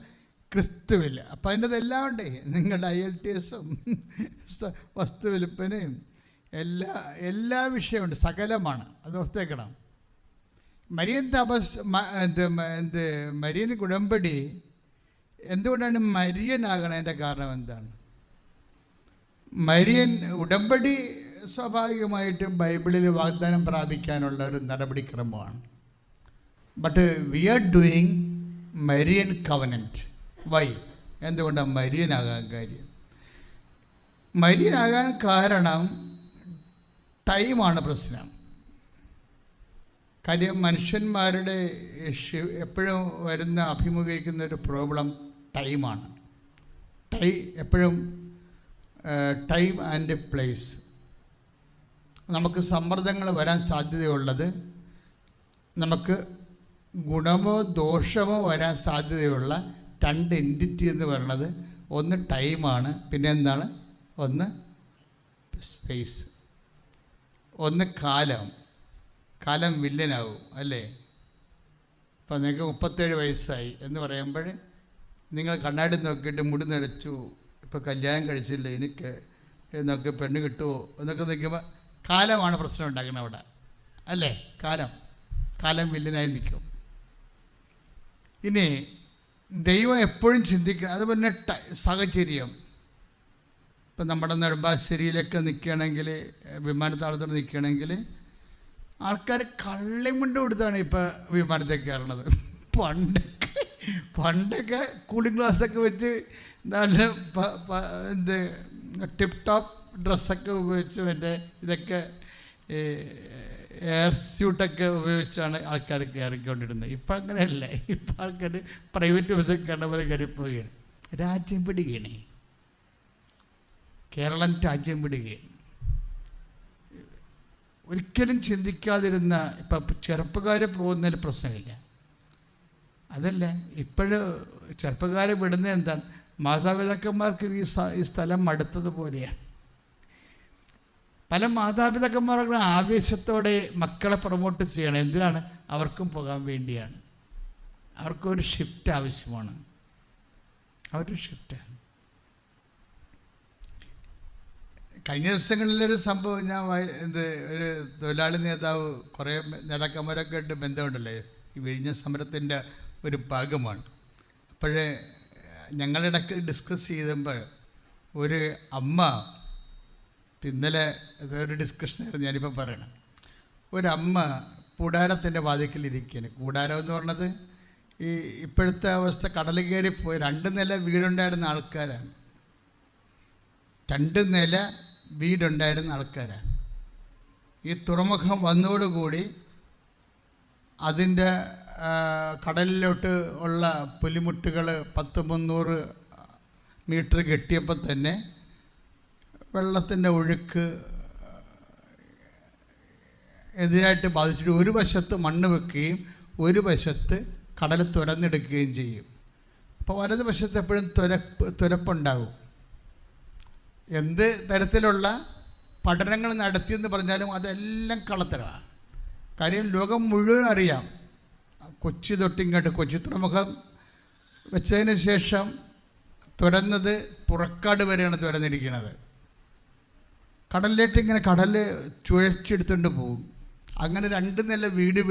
ക്രിസ്തുവിൽ. അപ്പം അതിൻ്റെ എല്ലാം ഉണ്ടേ. നിങ്ങളുടെ IELTS-ഉം വസ്തു വിൽപ്പനയും എല്ലാ വിഷയമുണ്ട്, സകലമാണ്. അത് ഓർത്തേക്കണം. മരിയൻ ഉടമ്പടി എന്തുകൊണ്ടാണ് മരിയനാകണതിൻ്റെ കാരണം എന്താണ്? മരിയൻ ഉടമ്പടി സ്വാഭാവികമായിട്ടും ബൈബിളിൽ വാഗ്ദാനം പ്രാപിക്കാനുള്ള ഒരു നടപടിക്രമമാണ്. But we are doing Marian covenant. Why? എന്തുകൊണ്ടാണ് മരിയനാകാൻ കാര്യം? മരിയനാകാൻ കാരണം ടൈമാണ് പ്രശ്നം. കാര്യം മനുഷ്യന്മാരുടെ എപ്പോഴും അഭിമുഖീകരിക്കുന്ന ഒരു പ്രോബ്ലം ടൈമാണ്. എപ്പോഴും ടൈം ആൻഡ് പ്ലേസ്. നമുക്ക് സമ്മർദ്ദങ്ങൾ വരാൻ സാധ്യതയുള്ളത്, നമുക്ക് ഗുണമോ ദോഷമോ വരാൻ സാധ്യതയുള്ള 2 എൻറ്റിറ്റി എന്ന് പറയുന്നത് ഒന്ന് ടൈമാണ്, പിന്നെ എന്താണ്? ഒന്ന് സ്പേസ്, ഒന്ന് കാലം. കാലം വില്ലനാവും അല്ലേ? ഇപ്പം നിങ്ങൾക്ക് 37 വയസ്സായി എന്ന് പറയുമ്പോൾ നിങ്ങൾ കണ്ണാടി നോക്കിയിട്ട് മുടി നിറച്ചു, ഇപ്പോൾ കല്യാണം കഴിച്ചില്ല, എനിക്ക് എന്നൊക്കെ പെണ്ണ് കിട്ടുമോ എന്നൊക്കെ നിൽക്കുമ്പോൾ കാലമാണ് പ്രശ്നം ഉണ്ടാക്കുന്നത് അവിടെ അല്ലേ? കാലം വില്ലനായി നിൽക്കും. ഇനി ദൈവം എപ്പോഴും ചിന്തിക്കണം. അതുപോലെ സാഹചര്യം. ഇപ്പം നമ്മുടെ നെടുമ്പാശ്ശേരിയിലൊക്കെ നിൽക്കുകയാണെങ്കിൽ, വിമാനത്താവളത്തോട് നിൽക്കുകയാണെങ്കിൽ ആൾക്കാർ കള്ളിയും കൊണ്ട് കൊടുത്താണ് ഇപ്പോൾ വിമാനത്തേക്ക് കയറണത്. പണ്ടൊക്കെ കൂളിംഗ് ഗ്ലാസ്സൊക്കെ വെച്ച് നല്ല ടിപ്പ് ടോപ്പ് ഡ്രസ്സൊക്കെ ഉപയോഗിച്ച് മറ്റേ ഇതൊക്കെ എയർ സ്യൂട്ടൊക്കെ ഉപയോഗിച്ചാണ് ആൾക്കാർ കയറിക്കൊണ്ടിരുന്നത്. ഇപ്പം അങ്ങനെയല്ല. ഇപ്പം ആൾക്കാർ പ്രൈവറ്റ് ബസ്സൊക്കെ കണ്ട പോലെ കയറിപ്പോവുകയാണ്. രാജ്യം പിടിക്കുകയാണ്. കേരളം രാജ്യം പിടിക്കുകയാണ്. ഒരിക്കലും ചിന്തിക്കാതിരുന്ന ഇപ്പം ചെറുപ്പക്കാർ പോകുന്നതിൽ പ്രശ്നമില്ല. അതല്ല, ഇപ്പോഴും ചെറുപ്പക്കാരെ വിടുന്നത് എന്താണ്? മാതാപിതാക്കന്മാർക്ക് ഈ സ്ഥലം മടുത്തതുപോലെയാണ്. പല മാതാപിതാക്കന്മാരുടെ ആവേശത്തോടെ മക്കളെ പ്രൊമോട്ട് ചെയ്യണം. എന്തിനാണ്? അവർക്കും പോകാൻ വേണ്ടിയാണ്. അവർക്കൊരു ഷിഫ്റ്റ് ആവശ്യമാണ്. അവരൊരു ഷിഫ്റ്റാണ്. കഴിഞ്ഞ ദിവസങ്ങളിലൊരു സംഭവം ഞാൻ ഒരു തൊഴിലാളി നേതാവ്, കുറേ നേതാക്കന്മാരൊക്കെ ആയിട്ട് ബന്ധമുണ്ടല്ലോ, ഈ വിഴിഞ്ഞ സമരത്തിൻ്റെ ഒരു ഭാഗമാണ്. അപ്പോഴേ ഞങ്ങളിടയ്ക്ക് ഡിസ്കസ് ചെയ്തപ്പോൾ ഒരു അമ്മ, ഇന്നലെ ഒരു ഡിസ്കഷനായിരുന്നു ഞാനിപ്പോൾ പറയണം, ഒരമ്മ കൂടാരത്തിൻ്റെ വാതിക്കലിരിക്കുകയാണ്. കൂടാരം എന്ന് പറഞ്ഞത് ഈ ഇപ്പോഴത്തെ അവസ്ഥ കടൽ കയറിപ്പോയി 2 നില വീടുണ്ടായിരുന്ന ആൾക്കാരാണ്. 2 നില വീടുണ്ടായിരുന്ന ആൾക്കാരാണ്. ഈ തുറമുഖം വന്നതോടുകൂടി അതിൻ്റെ കടലിലോട്ട് ഉള്ള പുലിമുട്ടുകൾ 10-300 മീറ്റർ കെട്ടിയപ്പോൾ തന്നെ വെള്ളത്തിൻ്റെ ഒഴുക്ക് എതിരായിട്ട് ബാധിച്ചിട്ട് ഒരു വശത്ത് മണ്ണ് വെക്കുകയും ഒരു വശത്ത് കടൽ തുരന്നെടുക്കുകയും ചെയ്യും. അപ്പോൾ വലത് വശത്ത് എപ്പോഴും തുരപ്പുണ്ടാകും. എന്ത് തരത്തിലുള്ള പഠനങ്ങൾ നടത്തിയെന്ന് പറഞ്ഞാലും അതെല്ലാം കള്ളത്തരമാണ്. കാര്യം ലോകം മുഴുവൻ അറിയാം. കൊച്ചി തൊട്ടിങ്ങോട്ട് കൊച്ചി തുറമുഖം വെച്ചതിന് ശേഷം തുരന്നത് പുറക്കാട് വരെയാണ് തുരന്നിരിക്കുന്നത്. കടലിലേക്ക് ഇങ്ങനെ കടൽ ചുഴച്ചെടുത്തുകൊണ്ട് പോകും. അങ്ങനെ 2 നില വീട്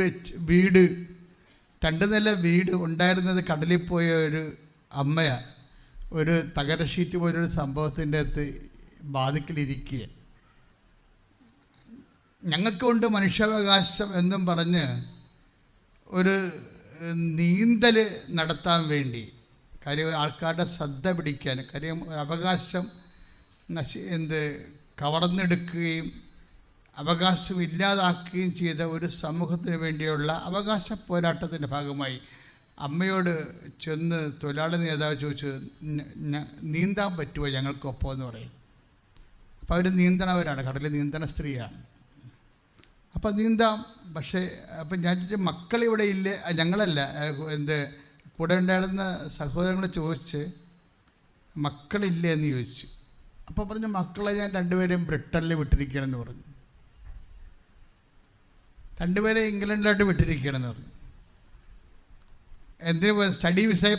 2 നില വീട് ഉണ്ടായിരുന്നത് കടലിൽ പോയ ഒരു അമ്മയാണ്. ഒരു തകര ഷീറ്റ് പോലൊരു സംഭവത്തിൻ്റെ അകത്ത് ബാധിക്കലിരിക്കുക. ഞങ്ങൾക്കുണ്ട് മനുഷ്യാവകാശം എന്നും പറഞ്ഞ് ഒരു നീന്തൽ നടത്താൻ വേണ്ടി, കാര്യം ആൾക്കാരുടെ ശ്രദ്ധ പിടിക്കാൻ, കാര്യം അവകാശം കവർന്നെടുക്കുകയും അവകാശം ഇല്ലാതാക്കുകയും ചെയ്ത ഒരു സമൂഹത്തിന് വേണ്ടിയുള്ള അവകാശ പോരാട്ടത്തിൻ്റെ ഭാഗമായി അമ്മയോട് ചെന്ന് തൊഴിലാളി നേതാവ് ചോദിച്ചു, നീന്താൻ പറ്റുമോ ഞങ്ങൾക്കൊപ്പം എന്ന് പറയും. അപ്പോൾ അവർ നീന്തണവരാണ്, കടലിൽ നീന്തണ സ്ത്രീയാണ്. അപ്പം നീന്താം. പക്ഷേ അപ്പം ഞാൻ ചോദിച്ചു, മക്കളിവിടെ ഇല്ലേ? ഞങ്ങളല്ല, കൂടെ ഉണ്ടായിരുന്ന സഹോദരങ്ങൾ ചോദിച്ച് മക്കളില്ലേ എന്ന് ചോദിച്ചു. അപ്പോൾ പറഞ്ഞു, മക്കളെ ഞാൻ 2 പേരെയും ബ്രിട്ടനിൽ വിട്ടിരിക്കുകയാണെന്ന് പറഞ്ഞു. 2 പേരെ ഇംഗ്ലണ്ടിലോട്ട് വിട്ടിരിക്കുകയാണെന്ന് പറഞ്ഞു. എന്തിനു? സ്റ്റഡി വിസയിൽ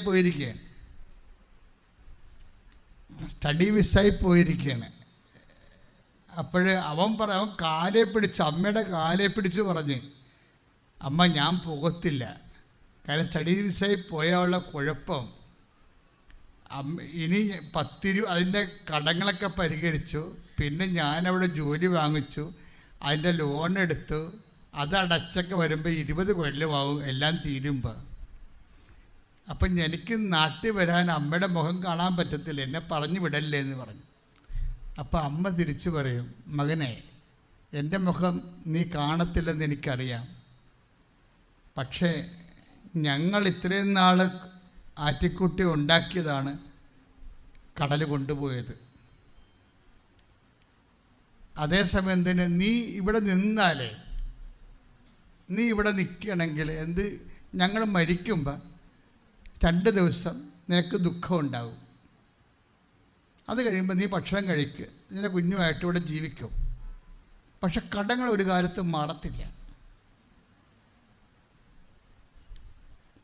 പോയിരിക്കുകയാണ്. അപ്പോൾ അവൻ കാലെ പിടിച്ച്, അമ്മയുടെ കാലെ പിടിച്ച് പറഞ്ഞ്, അമ്മ ഞാൻ പോകത്തില്ല. കാരണം സ്റ്റഡി വിസയിൽ പോയാലുള്ള കുഴപ്പം, ഇനി 10 അതിൻ്റെ കടങ്ങളൊക്കെ പരിഹരിച്ചു. പിന്നെ ഞാനവിടെ ജോലി വാങ്ങിച്ചു, അതിൻ്റെ ലോൺ എടുത്തു, അതടച്ചൊക്കെ വരുമ്പോൾ 20 കൊല്ലമാവും എല്ലാം തീരുമ്പോൾ. അപ്പം എനിക്ക് നാട്ടിൽ വരാൻ അമ്മയുടെ മുഖം കാണാൻ പറ്റത്തില്ല, എന്നെ പറഞ്ഞു വിടല്ലേ എന്ന് പറഞ്ഞു. അപ്പം അമ്മ തിരിച്ചു പറയും, മകനെ, എൻ്റെ മുഖം നീ കാണത്തില്ലെന്ന് എനിക്കറിയാം. പക്ഷേ ഞങ്ങൾ ഇത്രയും നാൾ ആറ്റിക്കുട്ടി ഉണ്ടാക്കിയതാണ് കടൽ കൊണ്ടുപോയത്. അതേസമയം തന്നെ നീ ഇവിടെ നിന്നാലേ, നീ ഇവിടെ നിൽക്കണമെങ്കിൽ ഞങ്ങൾ മരിക്കുമ്പോൾ 2 ദിവസം നിനക്ക് ദുഃഖം ഉണ്ടാകും. അത് കഴിയുമ്പോൾ നീ ഭക്ഷണം കഴിക്കുക, നിന്റെ കുഞ്ഞുമായിട്ട് ഇവിടെ ജീവിക്കും. പക്ഷെ കടങ്ങൾ ഒരു കാലത്തും മാറത്തില്ല.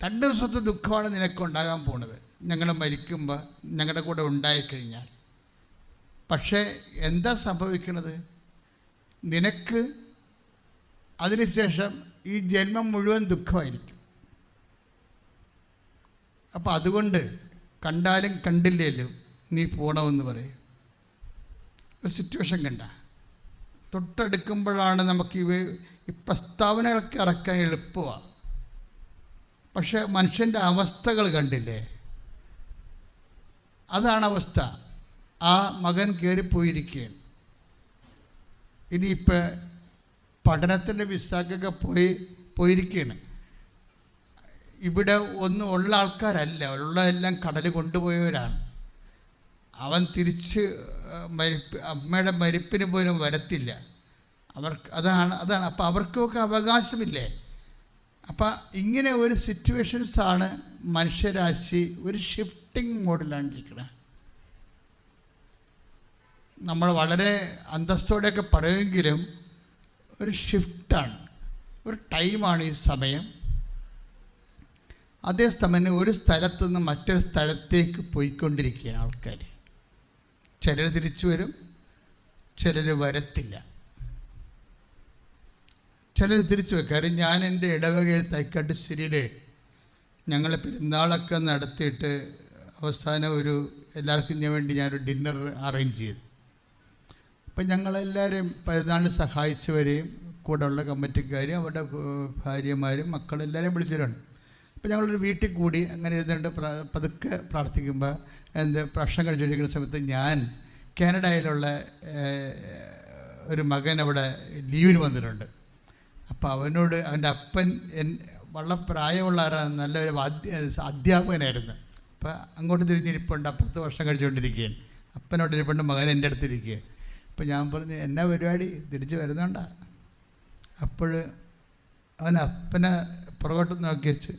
2 ദിവസത്തെ ദുഃഖമാണ് നിനക്കുണ്ടാകാൻ പോണത്, ഞങ്ങൾ മരിക്കുമ്പോൾ ഞങ്ങളുടെ കൂടെ ഉണ്ടായിക്കഴിഞ്ഞാൽ. പക്ഷേ എന്താ സംഭവിക്കണത്? നിനക്ക് അതിനുശേഷം ഈ ജന്മം മുഴുവൻ ദുഃഖമായിരിക്കും. അപ്പം അതുകൊണ്ട് കണ്ടാലും കണ്ടില്ലേലും നീ പോകണമെന്ന് പറയും. ഒരു സിറ്റുവേഷൻ കണ്ട തൊട്ടടുക്കുമ്പോഴാണ് നമുക്ക് ഈ പ്രസ്താവനകളൊക്കെ ഇറക്കാൻ എളുപ്പമാണ്. പക്ഷെ മനുഷ്യൻ്റെ അവസ്ഥകൾ കണ്ടില്ലേ? അതാണ് അവസ്ഥ. ആ മകൻ കയറിപ്പോയിരിക്കുകയാണ്. ഇനിയിപ്പോൾ പഠനത്തിൻ്റെ വിസാക്കൊക്കെ പോയിരിക്കുകയാണ്. ഇവിടെ ഒന്നും ഉള്ള ആൾക്കാരല്ല, ഉള്ളതെല്ലാം കടൽ കൊണ്ടുപോയവരാണ്. അവൻ തിരിച്ച് അമ്മയുടെ മരിപ്പിന് പോലും വരത്തില്ല. അതാണ്. അപ്പം അവർക്കൊക്കെ അവകാശമില്ലേ? അപ്പം ഇങ്ങനെ ഒരു സിറ്റുവേഷൻസാണ് മനുഷ്യരാശി ഒരു ഷിഫ്റ്റിംഗ് മോഡിലാണ് ഇരിക്കുന്നത്. നമ്മൾ വളരെ അന്തസ്സോടെയൊക്കെ പറയുമെങ്കിലും ഒരു ഷിഫ്റ്റാണ്, ഒരു ടൈമാണ് ഈ സമയം. അതേസമയം ഒരു സ്ഥലത്തു നിന്ന് മറ്റൊരു സ്ഥലത്തേക്ക് പോയിക്കൊണ്ടിരിക്കുകയാണ് ആൾക്കാർ. ചിലർ തിരിച്ചു വരും, ചിലർ വരത്തില്ല. ചിലർ തിരിച്ചു വരും. കാര്യം ഞാൻ എൻ്റെ ഇടവകയിൽ തൈക്കാട്ടുശ്ശേരിയിൽ ഞങ്ങൾ പെരുന്നാളൊക്കെ നടത്തിയിട്ട് അവസാനം എല്ലാവർക്കും വേണ്ടി ഞാനൊരു ഡിന്നർ അറേഞ്ച് ചെയ്തു. അപ്പം ഞങ്ങളെല്ലാവരും പെരുന്നാളിന് സഹായിച്ചവരെയും കൂടെ ഉള്ള കമ്മിറ്റിക്കാരും അവരുടെ ഭാര്യമാരും മക്കളെല്ലാവരെയും വിളിച്ചിട്ടുണ്ട്. അപ്പോൾ ഞങ്ങളൊരു വീട്ടിൽ കൂടി അങ്ങനെ ഇരുന്നിട്ട് പതുക്കെ പ്രാർത്ഥിക്കുമ്പോൾ പ്രശ്നം കഴിച്ചുകൊണ്ടിരിക്കുന്ന സമയത്ത് ഞാൻ കാനഡയിലുള്ള ഒരു മകൻ അവിടെ ലീവിന് വന്നിട്ടുണ്ട്. അപ്പോൾ അവനോട് അവൻ്റെ അപ്പൻ വളരെ പ്രായമുള്ള നല്ലൊരു അധ്യാപകനായിരുന്നു. അപ്പോൾ അങ്ങോട്ട് തിരിഞ്ഞിരിപ്പുണ്ട്, അപ്പുറത്ത് വർഷം കഴിച്ചുകൊണ്ടിരിക്കുകയാണ്. അപ്പനോട് ഇരിപ്പുണ്ട്, മകൻ എൻ്റെ അടുത്തിരിക്കുകയാണ്. അപ്പോൾ ഞാൻ പറഞ്ഞു, എന്നാ പരിപാടി, തിരിച്ച് വരുന്നുണ്ടാ? അപ്പോൾ അവൻ അപ്പനെ പുറകോട്ട് നോക്കി വെച്ച്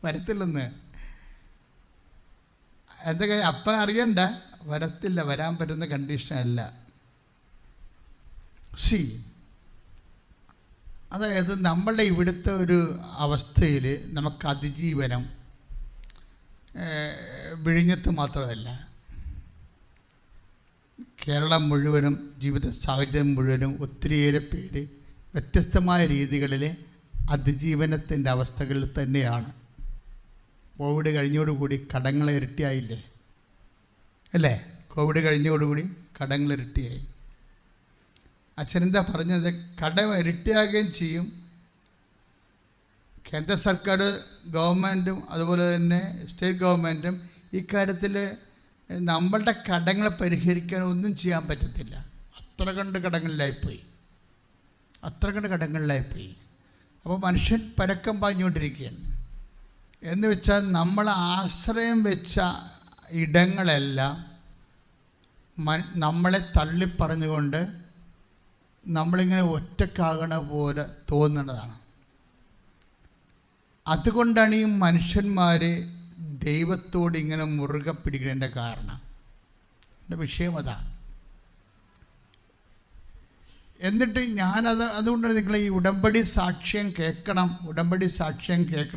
വരത്തില്ലെന്ന്. എന്തൊക്കെ അപ്പൻ അറിയണ്ട, വരത്തില്ല, വരാൻ പറ്റുന്ന കണ്ടീഷൻ അല്ല. അതായത് നമ്മളുടെ ഇവിടുത്തെ ഒരു അവസ്ഥയിൽ നമുക്ക് അതിജീവനം വിഴിഞ്ഞത്ത് മാത്രമല്ല, കേരളം മുഴുവനും ജീവിത സാഹചര്യം മുഴുവനും ഒത്തിരിയേറെ പേര് വ്യത്യസ്തമായ രീതികളിൽ അതിജീവനത്തിൻ്റെ അവസ്ഥകളിൽ തന്നെയാണ്. കോവിഡ് കഴിഞ്ഞോടുകൂടി കടങ്ങൾ ഇരട്ടിയായില്ലേ അല്ലേ? കോവിഡ് കഴിഞ്ഞോടുകൂടി കടങ്ങൾ ഇരട്ടിയായി. അച്ഛനെന്താ പറഞ്ഞത്? കടം ഇരട്ടിയാകുകയും ചെയ്യും. കേന്ദ്ര സർക്കാർ ഗവൺമെൻറ്റും അതുപോലെ തന്നെ സ്റ്റേറ്റ് ഗവൺമെൻറ്റും ഇക്കാര്യത്തിൽ നമ്മളുടെ കടങ്ങളെ പരിഹരിക്കാൻ ഒന്നും ചെയ്യാൻ പറ്റത്തില്ല. അത്ര കണ്ട് കടങ്ങളിലായിപ്പോയി. അപ്പോൾ മനുഷ്യൻ പരക്കം പാഞ്ഞുകൊണ്ടിരിക്കുകയാണ്. എന്ന് വെച്ചാൽ നമ്മൾ ആശ്രയം വെച്ച ഇടങ്ങളെല്ലാം നമ്മളെ തള്ളിപ്പറഞ്ഞുകൊണ്ട് നമ്മളിങ്ങനെ ഒറ്റക്കാകണ പോലെ തോന്നുന്നതാണ്. അതുകൊണ്ടാണ് ഈ മനുഷ്യന്മാർ ദൈവത്തോട് ഇങ്ങനെ മുറുകെ പിടിക്കുന്നതിൻ്റെ കാരണം. എൻ്റെ വിഷയം അതാണ്. എന്നിട്ട് അതുകൊണ്ടാണ് നിങ്ങൾ ഈ ഉടമ്പടി സാക്ഷ്യം കേൾക്കണം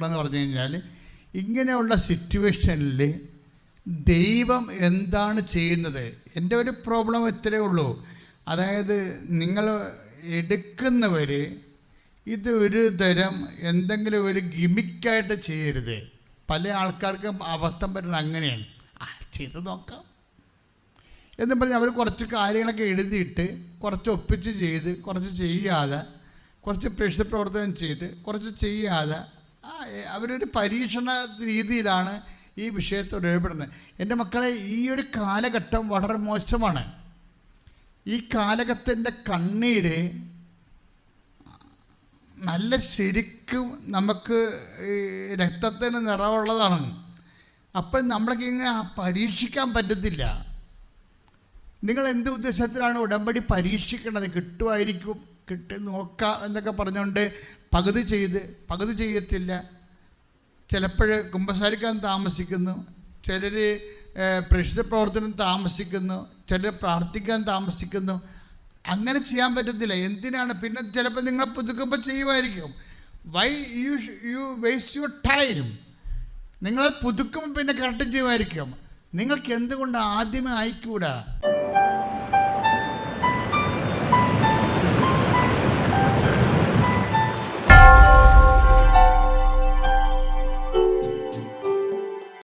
എന്ന് പറഞ്ഞു കഴിഞ്ഞാൽ, ഇങ്ങനെയുള്ള സിറ്റുവേഷനിൽ ദൈവം എന്താണ് ചെയ്യുന്നത്? എൻ്റെ ഒരു പ്രോബ്ലം ഇത്രയേ ഉള്ളൂ. അതായത് നിങ്ങൾ എടുക്കുന്നവർ ഇത് ഒരു തരം എന്തെങ്കിലും ഒരു ഗിമിക്കായിട്ട് ചെയ്യരുത്. പല ആൾക്കാർക്കും അബദ്ധം പറ്റുന്നത് അങ്ങനെയാണ്. ചെയ്ത് നോക്കാം എന്നും പറഞ്ഞ് അവർ കുറച്ച് കാര്യങ്ങളൊക്കെ എഴുതിയിട്ട് കുറച്ച് ഒപ്പിച്ച് ചെയ്ത് കുറച്ച് ചെയ്യാതെ, കുറച്ച് പ്രേക്ഷിത പ്രവർത്തനം ചെയ്ത് കുറച്ച് ചെയ്യാതെ അവരൊരു പരീക്ഷണ രീതിയിലാണ് ഈ വിഷയത്തോട് ഇടപെടുന്നത്. എൻ്റെ മക്കളെ, ഈ ഒരു കാലഘട്ടം വളരെ മോശമാണ്. ഈ കാലഘട്ടത്തിൻ്റെ കണ്ണീര് നല്ല ശരിക്കും നമുക്ക് രക്തത്തിന് നിറവുള്ളതാണ്. അപ്പം നമ്മളൊക്കെ ഇങ്ങനെ പരീക്ഷിക്കാൻ പറ്റത്തില്ല. നിങ്ങൾ എന്ത് ഉദ്ദേശത്തിലാണ് ഉടമ്പടി പരീക്ഷിക്കേണ്ടത്? കിട്ടുമായിരിക്കും, നോക്കാം എന്നൊക്കെ പറഞ്ഞുകൊണ്ട് പകുതി ചെയ്യത്തില്ല. ചിലപ്പോൾ കുമ്പസാരിക്കാൻ താമസിക്കുന്നു, ചിലർ പ്രേക്ഷിത പ്രവർത്തനം താമസിക്കുന്നു, ചിലർ പ്രാർത്ഥിക്കാൻ താമസിക്കുന്നു. അങ്ങനെ ചെയ്യാൻ പറ്റത്തില്ല. എന്തിനാണ്? പിന്നെ ചിലപ്പോൾ നിങ്ങൾ പുതുക്കുമ്പോൾ ചെയ്യുമായിരിക്കും. Why you waste your time? നിങ്ങൾ പുതുക്കും പിന്നെ കറക്റ്റ് ചെയ്യുമായിരിക്കും. നിങ്ങൾക്ക് എന്തുകൊണ്ട് ആദ്യമേ അയക്കൂടാ?